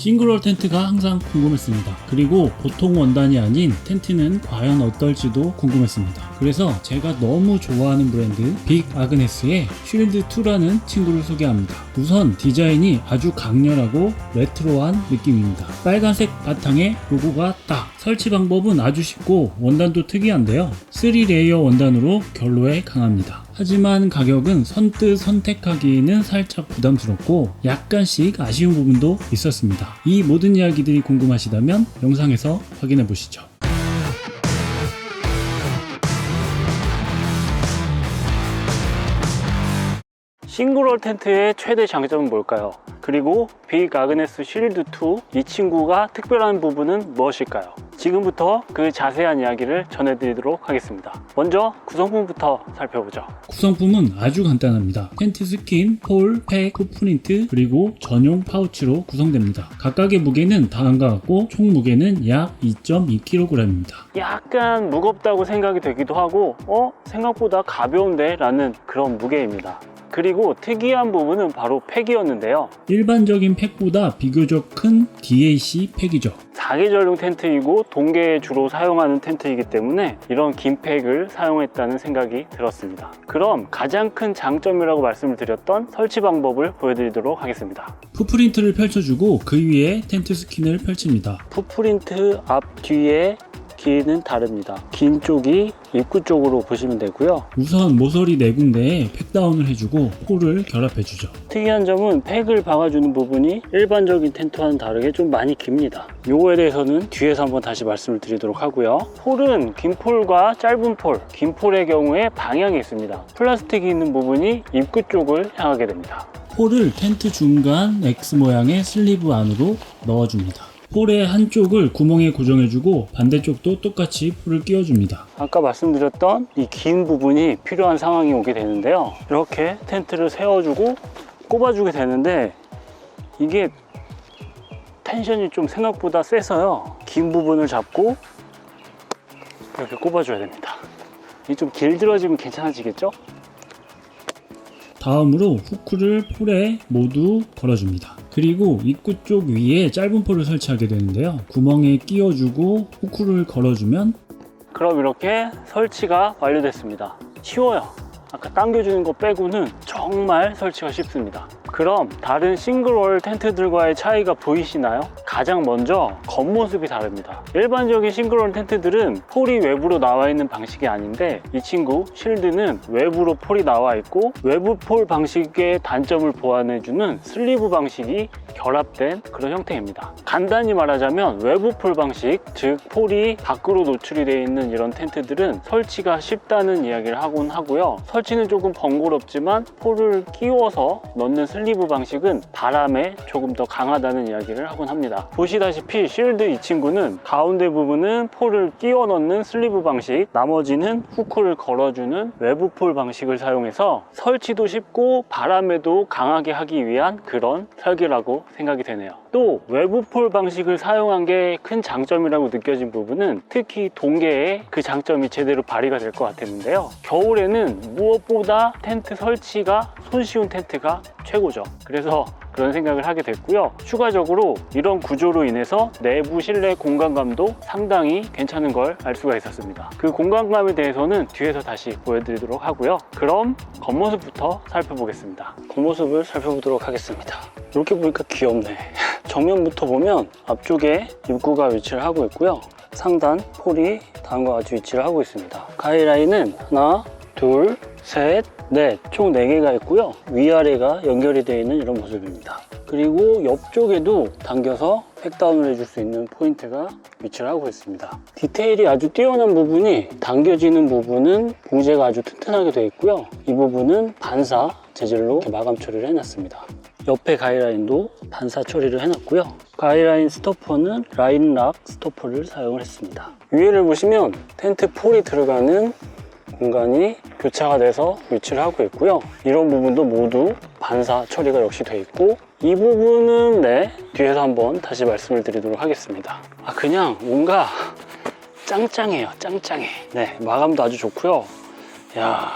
싱글월 텐트가 항상 궁금했습니다. 그리고 보통 원단이 아닌 텐트는 과연 어떨지도 궁금했습니다. 그래서 제가 너무 좋아하는 브랜드 빅 아그네스의 쉴드2라는 친구를 소개합니다. 우선 디자인이 아주 강렬하고 레트로한 느낌입니다. 빨간색 바탕에 로고가 딱! 설치 방법은 아주 쉽고 원단도 특이한데요. 3레이어 원단으로 결로에 강합니다. 하지만 가격은 선뜻 선택하기에는 살짝 부담스럽고 약간씩 아쉬운 부분도 있었습니다. 이 모든 이야기들이 궁금하시다면 영상에서 확인해 보시죠. 싱글월 텐트의 최대 장점은 뭘까요? 그리고 빅 아그네스 쉴드2 이 친구가 특별한 부분은 무엇일까요? 지금부터 그 자세한 이야기를 전해드리도록 하겠습니다. 먼저 구성품부터 살펴보죠. 구성품은 아주 간단합니다. 텐트 스킨, 폴, 팩, 풋프린트, 그리고 전용 파우치로 구성됩니다. 각각의 무게는 다음과 같고 총 무게는 약 2.2kg입니다. 약간 무겁다고 생각이 되기도 하고 생각보다 가벼운데? 라는 그런 무게입니다. 그리고 특이한 부분은 바로 팩이었는데요. 일반적인 팩보다 비교적 큰 DAC 팩이죠. 4계절용 텐트이고 동계에 주로 사용하는 텐트이기 때문에 이런 긴 팩을 사용했다는 생각이 들었습니다. 그럼 가장 큰 장점이라고 말씀을 드렸던 설치 방법을 보여드리도록 하겠습니다. 풋프린트를 펼쳐주고 그 위에 텐트 스킨을 펼칩니다. 풋프린트 앞, 뒤에 길이는 다릅니다. 긴 쪽이 입구 쪽으로 보시면 되고요. 우선 모서리 4군데에 팩다운을 해주고 폴을 결합해주죠. 특이한 점은 팩을 박아주는 부분이 일반적인 텐트와는 다르게 좀 많이 깁니다. 요거에 대해서는 뒤에서 한번 다시 말씀을 드리도록 하고요. 폴은 긴 폴과 짧은 폴, 긴 폴의 경우에 방향이 있습니다. 플라스틱이 있는 부분이 입구 쪽을 향하게 됩니다. 폴을 텐트 중간 X 모양의 슬리브 안으로 넣어줍니다. 폴의 한쪽을 구멍에 고정해주고 반대쪽도 똑같이 폴을 끼워줍니다. 아까 말씀드렸던 이 긴 부분이 필요한 상황이 오게 되는데요. 이렇게 텐트를 세워주고 꼽아주게 되는데 이게 텐션이 좀 생각보다 세서요. 긴 부분을 잡고 이렇게 꼽아줘야 됩니다. 이게 좀 길들어지면 괜찮아지겠죠? 다음으로 후크를 폴에 모두 걸어줍니다. 그리고 입구 쪽 위에 짧은 폴을 설치하게 되는데요. 구멍에 끼워주고 후크를 걸어주면 그럼 이렇게 설치가 완료됐습니다. 쉬워요. 아까 당겨주는 거 빼고는 정말 설치가 쉽습니다. 그럼 다른 싱글월 텐트들과의 차이가 보이시나요? 가장 먼저 겉모습이 다릅니다. 일반적인 싱글월 텐트들은 폴이 외부로 나와 있는 방식이 아닌데 이 친구 쉴드는 외부로 폴이 나와 있고 외부 폴 방식의 단점을 보완해주는 슬리브 방식이 결합된 그런 형태입니다. 간단히 말하자면 외부 폴 방식, 즉 폴이 밖으로 노출이 되어 있는 이런 텐트들은 설치가 쉽다는 이야기를 하곤 하고요. 설치는 조금 번거롭지만 폴을 끼워서 넣는 슬리브 방식은 바람에 조금 더 강하다는 이야기를 하곤 합니다. 보시다시피 쉴드 이 친구는 가운데 부분은 폴을 끼워 넣는 슬리브 방식, 나머지는 후크를 걸어주는 외부 폴 방식을 사용해서 설치도 쉽고 바람에도 강하게 하기 위한 그런 설계라고 생각이 되네요. 또 외부 폴 방식을 사용한 게 큰 장점이라고 느껴진 부분은 특히 동계에 그 장점이 제대로 발휘가 될 것 같았는데요. 겨울에는 무엇보다 텐트 설치가 손쉬운 텐트가 최고죠. 그래서 그런 생각을 하게 됐고요. 추가적으로 이런 구조로 인해서 내부 실내 공간감도 상당히 괜찮은 걸 알 수가 있었습니다. 그 공간감에 대해서는 뒤에서 다시 보여드리도록 하고요. 그럼 겉모습부터 살펴보겠습니다. 겉모습을 살펴보도록 하겠습니다. 이렇게 보니까 귀엽네. 정면부터 보면 앞쪽에 입구가 위치를 하고 있고요. 상단 폴이 다음과 같이 위치를 하고 있습니다. 가이라인은 하나, 둘, 셋, 넷, 총 4개가 있고요. 위아래가 연결이 되어 있는 이런 모습입니다. 그리고 옆쪽에도 당겨서 팩다운을 해줄 수 있는 포인트가 위치를 하고 있습니다. 디테일이 아주 뛰어난 부분이 당겨지는 부분은 봉제가 아주 튼튼하게 되어 있고요. 이 부분은 반사 재질로 이렇게 마감 처리를 해놨습니다. 옆에 가이라인도 반사 처리를 해놨고요. 가이라인 스토퍼는 라인락 스토퍼를 사용을 했습니다. 위에를 보시면 텐트 폴이 들어가는 공간이 교차가 돼서 위치를 하고 있고요. 이런 부분도 모두 반사 처리가 역시 되어 있고 이 부분은 뒤에서 한번 다시 말씀을 드리도록 하겠습니다. 그냥 뭔가 짱짱해요. 짱짱해. 마감도 아주 좋고요. 야,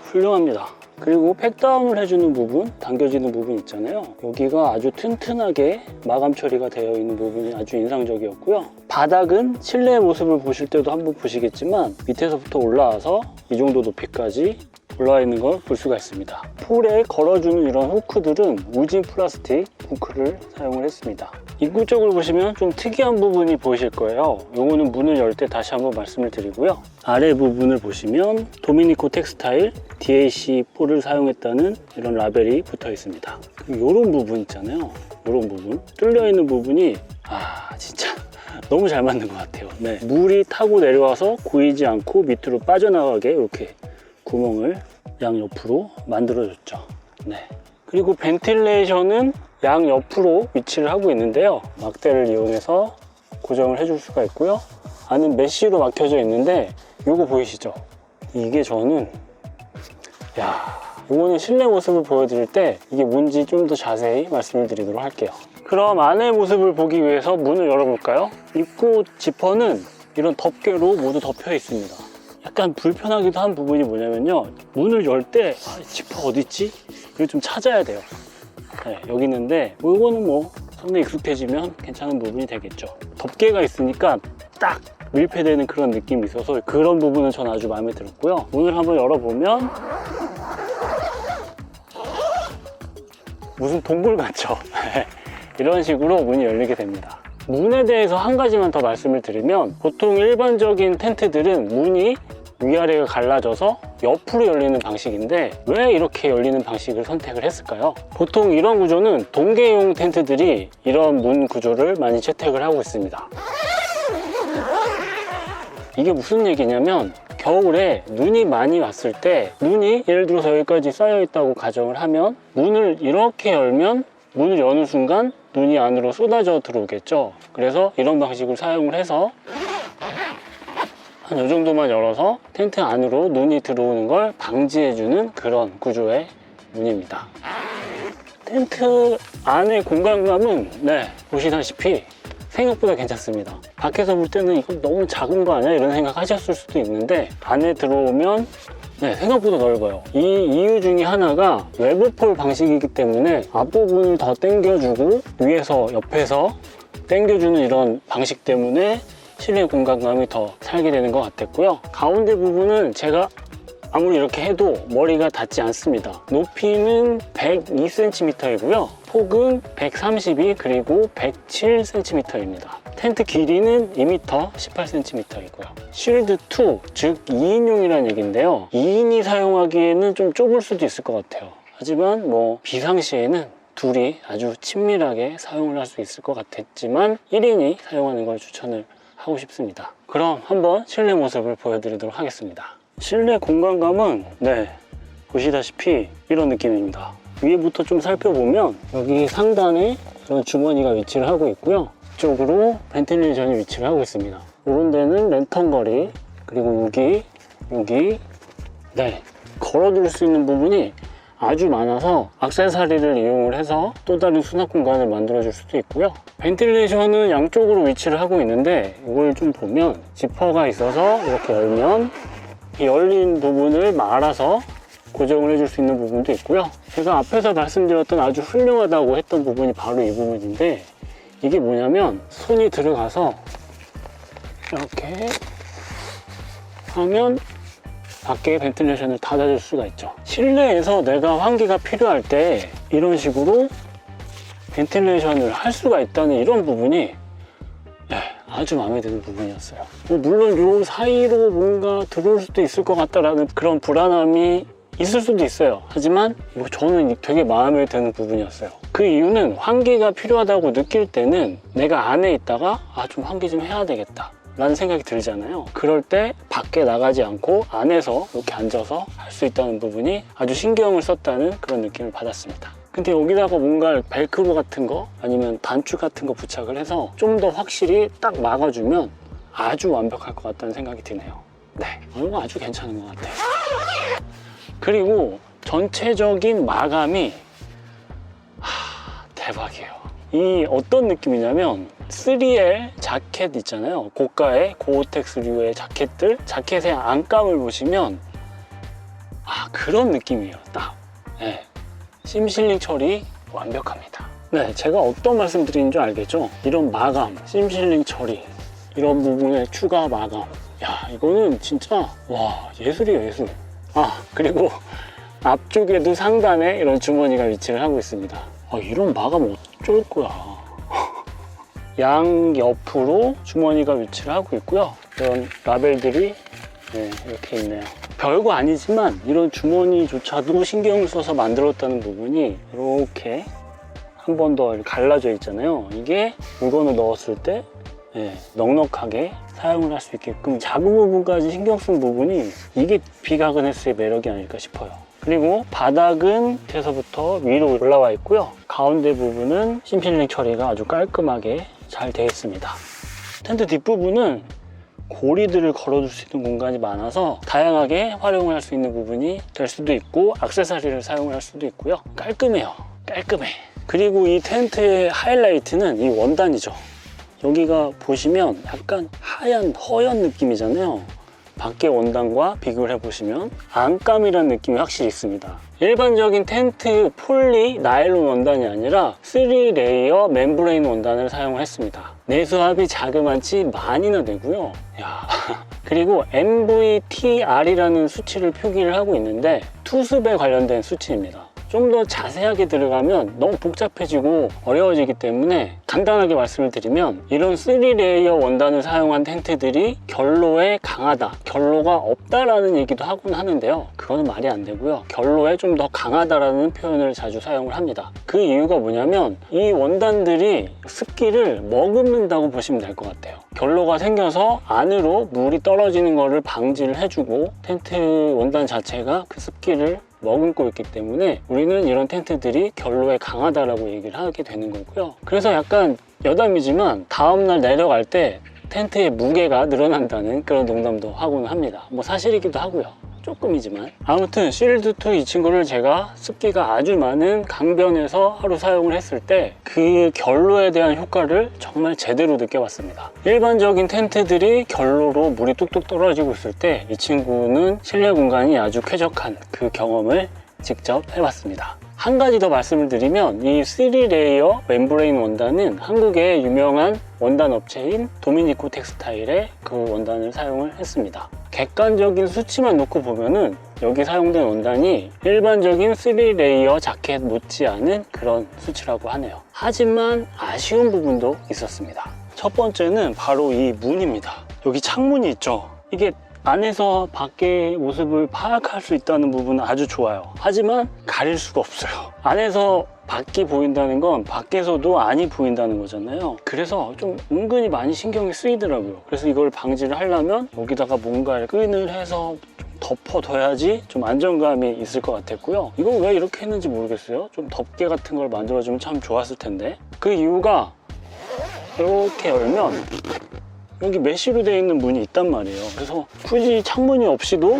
훌륭합니다. 그리고 팩다운을 해주는 부분, 당겨지는 부분 있잖아요. 여기가 아주 튼튼하게 마감 처리가 되어 있는 부분이 아주 인상적이었고요. 바닥은 실내의 모습을 보실 때도 한번 보시겠지만 밑에서부터 올라와서 이 정도 높이까지 올라와 있는 걸 볼 수가 있습니다. 풀에 걸어주는 이런 후크들은 우진 플라스틱 후크를 사용을 했습니다. 입구 쪽을 보시면 좀 특이한 부분이 보이실 거예요. 요거는 문을 열 때 다시 한번 말씀을 드리고요. 아래 부분을 보시면 도미니코 텍스타일 DAC4를 사용했다는 이런 라벨이 붙어 있습니다. 요런 부분 있잖아요. 요런 부분 뚫려 있는 부분이 진짜 너무 잘 맞는 것 같아요. 네. 물이 타고 내려와서 고이지 않고 밑으로 빠져나가게 이렇게 구멍을 양옆으로 만들어줬죠. 네. 그리고 벤틸레이션은 양옆으로 위치를 하고 있는데요. 막대를 이용해서 고정을 해줄 수가 있고요. 안은 메쉬로 막혀져 있는데 이거 보이시죠? 이게 저는 이거는 실내 모습을 보여드릴 때 이게 뭔지 좀 더 자세히 말씀을 드리도록 할게요. 그럼 안의 모습을 보기 위해서 문을 열어볼까요? 입구 지퍼는 이런 덮개로 모두 덮여 있습니다. 약간 불편하기도 한 부분이 뭐냐면요, 문을 열 때 지퍼 어디 있지? 이걸 좀 찾아야 돼요. 네, 여기 있는데 이거는 뭐 상당히 익숙해지면 괜찮은 부분이 되겠죠. 덮개가 있으니까 딱 밀폐되는 그런 느낌이 있어서 그런 부분은 저는 아주 마음에 들었고요. 문을 한번 열어보면 무슨 동굴 같죠? 이런 식으로 문이 열리게 됩니다. 문에 대해서 한 가지만 더 말씀을 드리면, 보통 일반적인 텐트들은 문이 위아래가 갈라져서 옆으로 열리는 방식인데 왜 이렇게 열리는 방식을 선택을 했을까요? 보통 이런 구조는 동계용 텐트들이 이런 문 구조를 많이 채택을 하고 있습니다. 이게 무슨 얘기냐면, 겨울에 눈이 많이 왔을 때 눈이 예를 들어서 여기까지 쌓여 있다고 가정을 하면 문을 이렇게 열면 문을 여는 순간 눈이 안으로 쏟아져 들어오겠죠. 그래서 이런 방식을 사용을 해서 한 이 정도만 열어서 텐트 안으로 눈이 들어오는 걸 방지해주는 그런 구조의 문입니다. 텐트 안의 공간감은 보시다시피 생각보다 괜찮습니다. 밖에서 볼 때는 이건 너무 작은 거 아니야? 이런 생각 하셨을 수도 있는데 안에 들어오면 생각보다 넓어요. 이 이유 중에 하나가 외부폴 방식이기 때문에 앞부분을 더 당겨주고 위에서 옆에서 당겨주는 이런 방식 때문에 실내 공간감이 더 살게 되는 것 같았고요. 가운데 부분은 제가 아무리 이렇게 해도 머리가 닿지 않습니다. 높이는 102cm이고요. 폭은 132 그리고 107cm입니다. 텐트 길이는 2m 18cm이고요. 쉴드2, 즉 2인용이라는 얘기인데요. 2인이 사용하기에는 좀 좁을 수도 있을 것 같아요. 하지만 비상시에는 둘이 아주 친밀하게 사용을 할 수 있을 것 같았지만 1인이 사용하는 걸 추천을 하고 싶습니다. 그럼 한번 실내 모습을 보여드리도록 하겠습니다. 실내 공간감은 보시다시피 이런 느낌입니다. 위에부터 좀 살펴보면 여기 상단에 이런 주머니가 위치를 하고 있고요. 이쪽으로 벤틸레이션이 위치를 하고 있습니다. 이런 데는 랜턴 거리, 그리고 여기 걸어둘 수 있는 부분이 아주 많아서 액세서리를 이용을 해서 또 다른 수납 공간을 만들어 줄 수도 있고요. 벤틸레이션은 양쪽으로 위치를 하고 있는데 이걸 좀 보면 지퍼가 있어서 이렇게 열면 이 열린 부분을 말아서 고정을 해줄 수 있는 부분도 있고요. 제가 앞에서 말씀드렸던 아주 훌륭하다고 했던 부분이 바로 이 부분인데, 이게 뭐냐면 손이 들어가서 이렇게 하면 밖에 벤틸레이션을 닫아줄 수가 있죠. 실내에서 내가 환기가 필요할 때 이런 식으로 벤틸레이션을 할 수가 있다는 이런 부분이 아주 마음에 드는 부분이었어요. 물론 이 사이로 뭔가 들어올 수도 있을 것 같다라는 그런 불안함이 있을 수도 있어요. 하지만 저는 되게 마음에 드는 부분이었어요. 그 이유는 환기가 필요하다고 느낄 때는 내가 안에 있다가 좀 환기 좀 해야 되겠다 라는 생각이 들잖아요. 그럴 때 밖에 나가지 않고 안에서 이렇게 앉아서 할 수 있다는 부분이 아주 신경을 썼다는 그런 느낌을 받았습니다. 근데 여기다가 뭔가 벨크로 같은 거 아니면 단추 같은 거 부착을 해서 좀 더 확실히 딱 막아주면 아주 완벽할 것 같다는 생각이 드네요. 이거 아주 괜찮은 것 같아요. 그리고 전체적인 마감이 대박이에요. 이 어떤 느낌이냐면 3L 자켓 있잖아요. 고가의 고어텍스류의 자켓들, 자켓의 안감을 보시면 그런 느낌이에요. 딱. 네. 심실링 처리 완벽합니다. 네, 제가 어떤 말씀 드리는 줄 알겠죠? 이런 마감, 심실링 처리, 이런 부분에 추가 마감. 야, 이거는 진짜 와, 예술이에요, 예술. 그리고 앞쪽에도 상단에 이런 주머니가 위치를 하고 있습니다. 이런 마감 어쩔 거야. 양 옆으로 주머니가 위치를 하고 있고요. 이런 라벨들이 이렇게 있네요. 별거 아니지만 이런 주머니조차도 신경을 써서 만들었다는 부분이 이렇게 한 번 더 갈라져 있잖아요. 이게 물건을 넣었을 때 넉넉하게 사용을 할 수 있게끔 작은 부분까지 신경 쓴 부분이 이게 비가그네스의 매력이 아닐까 싶어요. 그리고 바닥은 밑에서부터 위로 올라와 있고요. 가운데 부분은 심실링 처리가 아주 깔끔하게 잘 되어 있습니다. 텐트 뒷부분은 고리들을 걸어줄 수 있는 공간이 많아서 다양하게 활용을 할 수 있는 부분이 될 수도 있고 액세서리를 사용을 할 수도 있고요. 깔끔해요. 깔끔해. 그리고 이 텐트의 하이라이트는 이 원단이죠. 여기가 보시면 약간 하얀 허연 느낌이잖아요. 밖의 원단과 비교를 해보시면 안감이라는 느낌이 확실히 있습니다. 일반적인 텐트 폴리 나일론 원단이 아니라 3레이어 멤브레인 원단을 사용했습니다. 내수압이 자그만치 만이나 되고요. 그리고 MVTR이라는 수치를 표기를 하고 있는데 투습에 관련된 수치입니다. 좀 더 자세하게 들어가면 너무 복잡해지고 어려워지기 때문에 간단하게 말씀을 드리면 이런 3레이어 원단을 사용한 텐트들이 결로에 강하다, 결로가 없다라는 얘기도 하곤 하는데요. 그거는 말이 안 되고요. 결로에 좀 더 강하다라는 표현을 자주 사용을 합니다. 그 이유가 뭐냐면 이 원단들이 습기를 머금는다고 보시면 될 것 같아요. 결로가 생겨서 안으로 물이 떨어지는 것을 방지를 해주고 텐트 원단 자체가 그 습기를 머금고 있기 때문에 우리는 이런 텐트들이 결로에 강하다라고 얘기를 하게 되는 거고요. 그래서 약간 여담이지만 다음날 내려갈 때 텐트의 무게가 늘어난다는 그런 농담도 하고는 합니다. 뭐 사실이기도 하고요. 조금이지만. 아무튼 쉴드2 이 친구를 제가 습기가 아주 많은 강변에서 하루 사용을 했을 때 그 결로에 대한 효과를 정말 제대로 느껴봤습니다. 일반적인 텐트들이 결로로 물이 뚝뚝 떨어지고 있을 때 이 친구는 실내 공간이 아주 쾌적한 그 경험을 직접 해봤습니다. 한 가지 더 말씀을 드리면 이 3레이어 멤브레인 원단은 한국의 유명한 원단 업체인 도미니코 텍스타일의 그 원단을 사용을 했습니다. 객관적인 수치만 놓고 보면은 여기 사용된 원단이 일반적인 3레이어 자켓 못지않은 그런 수치라고 하네요. 하지만 아쉬운 부분도 있었습니다. 첫 번째는 바로 이 문입니다. 여기 창문이 있죠. 이게 안에서 밖의 모습을 파악할 수 있다는 부분은 아주 좋아요. 하지만 가릴 수가 없어요. 안에서 밖이 보인다는 건 밖에서도 안이 보인다는 거잖아요. 그래서 좀 은근히 많이 신경이 쓰이더라고요. 그래서 이걸 방지를 하려면 여기다가 뭔가 끈을 해서 좀 덮어둬야지 좀 안정감이 있을 것 같았고요. 이걸 왜 이렇게 했는지 모르겠어요. 좀 덮개 같은 걸 만들어주면 참 좋았을 텐데. 그 이유가 이렇게 열면 여기 메쉬로 되어 있는 문이 있단 말이에요. 그래서 굳이 창문이 없이도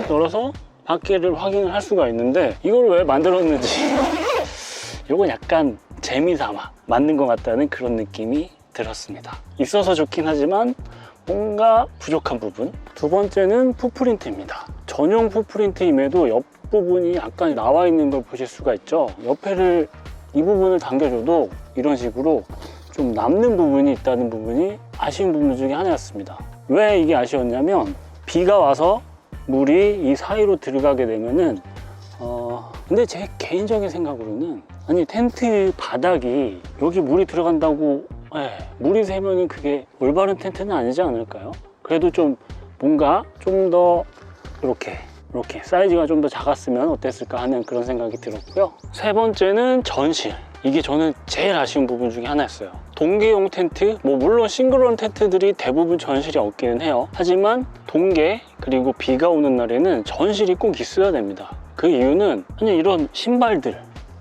열어서 밖에를 확인을 할 수가 있는데 이걸 왜 만들었는지 이건 약간 재미삼아 만든 것 같다는 그런 느낌이 들었습니다. 있어서 좋긴 하지만 뭔가 부족한 부분. 두 번째는 풋프린트입니다. 전용 풋프린트임에도 옆부분이 약간 나와 있는 걸 보실 수가 있죠. 옆에를 이 부분을 당겨줘도 이런 식으로 좀 남는 부분이 있다는 부분이 아쉬운 부분 중에 하나였습니다. 왜 이게 아쉬웠냐면 비가 와서 물이 이 사이로 들어가게 되면은 근데 제 개인적인 생각으로는 아니 텐트 바닥이 여기 물이 들어간다고 물이 새면은 그게 올바른 텐트는 아니지 않을까요? 그래도 좀 뭔가 좀 더 이렇게 사이즈가 좀 더 작았으면 어땠을까 하는 그런 생각이 들었고요. 세 번째는 전실. 이게 저는 제일 아쉬운 부분 중에 하나였어요. 동계용 텐트, 물론 싱글런 텐트들이 대부분 전실이 없기는 해요. 하지만 동계 그리고 비가 오는 날에는 전실이 꼭 있어야 됩니다. 그 이유는 아니 이런 신발들,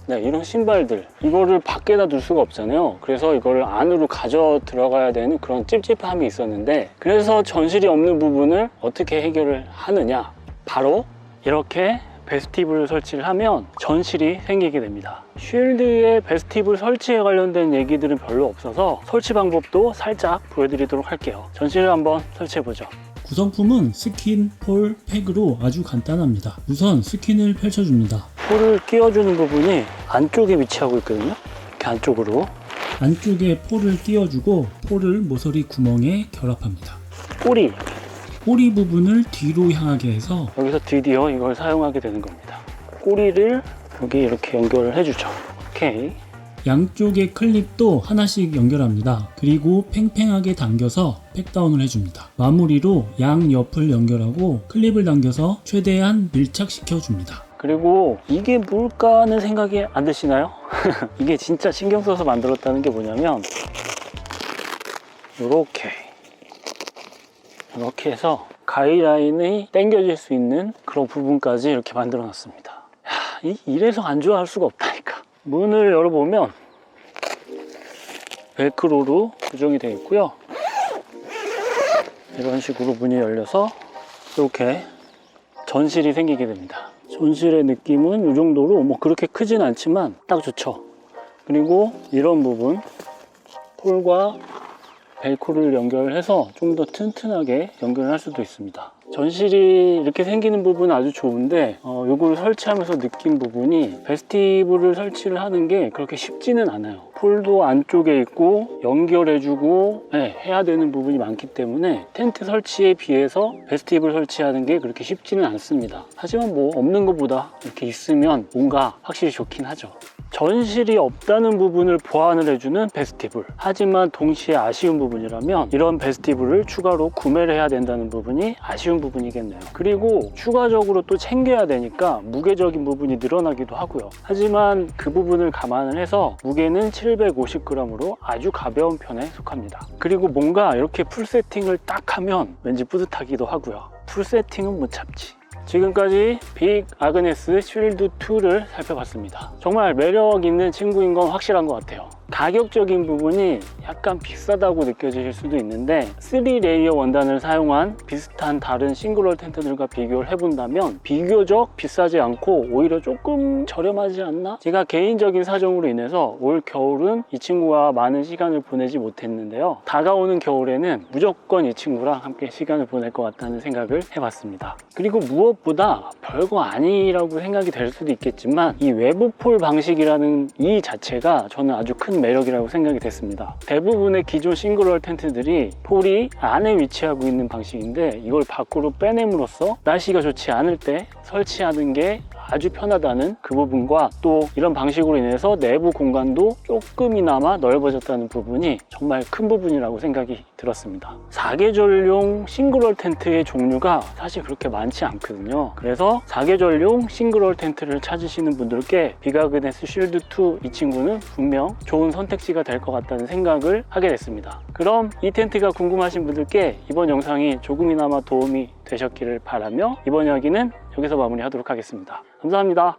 이런 신발들 이거를 밖에다 둘 수가 없잖아요. 그래서 이거를 안으로 가져 들어가야 되는 그런 찝찝함이 있었는데, 그래서 전실이 없는 부분을 어떻게 해결을 하느냐, 바로 이렇게 베스티블 설치를 하면 전실이 생기게 됩니다. 쉴드의 베스티블 설치에 관련된 얘기들은 별로 없어서 설치 방법도 살짝 보여드리도록 할게요. 전실을 한번 설치해 보죠. 구성품은 스킨, 폴, 팩으로 아주 간단합니다. 우선 스킨을 펼쳐줍니다. 폴을 끼워주는 부분이 안쪽에 위치하고 있거든요. 이렇게 안쪽으로. 안쪽에 폴을 끼워주고 폴을 모서리 구멍에 결합합니다. 꼬리 부분을 뒤로 향하게 해서 여기서 드디어 이걸 사용하게 되는 겁니다. 꼬리를 여기 이렇게 연결을 해주죠. 오케이. 양쪽의 클립도 하나씩 연결합니다. 그리고 팽팽하게 당겨서 팩다운을 해줍니다. 마무리로 양 옆을 연결하고 클립을 당겨서 최대한 밀착시켜 줍니다. 그리고 이게 뭘까 하는 생각이 안 드시나요? 이게 진짜 신경 써서 만들었다는 게 뭐냐면 이렇게 해서 가이라인이 당겨질 수 있는 그런 부분까지 이렇게 만들어 놨습니다. 이래서 안 좋아할 수가 없다니까. 문을 열어보면 벨크로로 고정이 되어 있고요. 이런 식으로 문이 열려서 이렇게 전실이 생기게 됩니다. 전실의 느낌은 이 정도로 뭐 그렇게 크진 않지만 딱 좋죠. 그리고 이런 부분 폴과 벨크로를 연결해서 좀 더 튼튼하게 연결을 할 수도 있습니다. 전실이 이렇게 생기는 부분은 아주 좋은데 이걸 설치하면서 느낀 부분이 베스티블을 설치를 하는 게 그렇게 쉽지는 않아요. 폴도 안쪽에 있고 연결해주고 해야 되는 부분이 많기 때문에 텐트 설치에 비해서 베스티블 설치하는 게 그렇게 쉽지는 않습니다. 하지만 뭐 없는 것보다 이렇게 있으면 뭔가 확실히 좋긴 하죠. 전실이 없다는 부분을 보완을 해주는 베스티블. 하지만 동시에 아쉬운 부분이라면 이런 베스티블을 추가로 구매를 해야 된다는 부분이 아쉬운 부분이겠네요. 그리고 추가적으로 또 챙겨야 되니까 무게적인 부분이 늘어나기도 하고요. 하지만 그 부분을 감안을 해서 무게는 750g으로 아주 가벼운 편에 속합니다. 그리고 뭔가 이렇게 풀 세팅을 딱 하면 왠지 뿌듯하기도 하고요. 풀 세팅은 못 참지. 지금까지 빅 아그네스 쉴드 2를 살펴봤습니다. 정말 매력 있는 친구인 건 확실한 것 같아요. 가격적인 부분이 약간 비싸다고 느껴질 수도 있는데 3레이어 원단을 사용한 비슷한 다른 싱글월 텐트들과 비교를 해본다면 비교적 비싸지 않고 오히려 조금 저렴하지 않나? 제가 개인적인 사정으로 인해서 올 겨울은 이 친구와 많은 시간을 보내지 못했는데요. 다가오는 겨울에는 무조건 이 친구랑 함께 시간을 보낼 것 같다는 생각을 해봤습니다. 그리고 무엇보다 별거 아니라고 생각이 될 수도 있겠지만 이 외부 폴 방식이라는 이 자체가 저는 아주 큰 매력이라고 생각이 됐습니다. 대부분의 기존 싱글월 텐트들이 폴이 안에 위치하고 있는 방식인데 이걸 밖으로 빼냄으로써 날씨가 좋지 않을 때 설치하는 게 아주 편하다는 그 부분과 또 이런 방식으로 인해서 내부 공간도 조금이나마 넓어졌다는 부분이 정말 큰 부분이라고 생각이 들었습니다. 4계절용 싱글월 텐트의 종류가 사실 그렇게 많지 않거든요. 그래서 4계절용 싱글월 텐트를 찾으시는 분들께 빅 아그네스 쉴드 2 이 친구는 분명 좋은 선택지가 될 것 같다는 생각을 하게 됐습니다. 그럼 이 텐트가 궁금하신 분들께 이번 영상이 조금이나마 도움이 되셨기를 바라며 이번 이야기는 여기서 마무리하도록 하겠습니다. 감사합니다.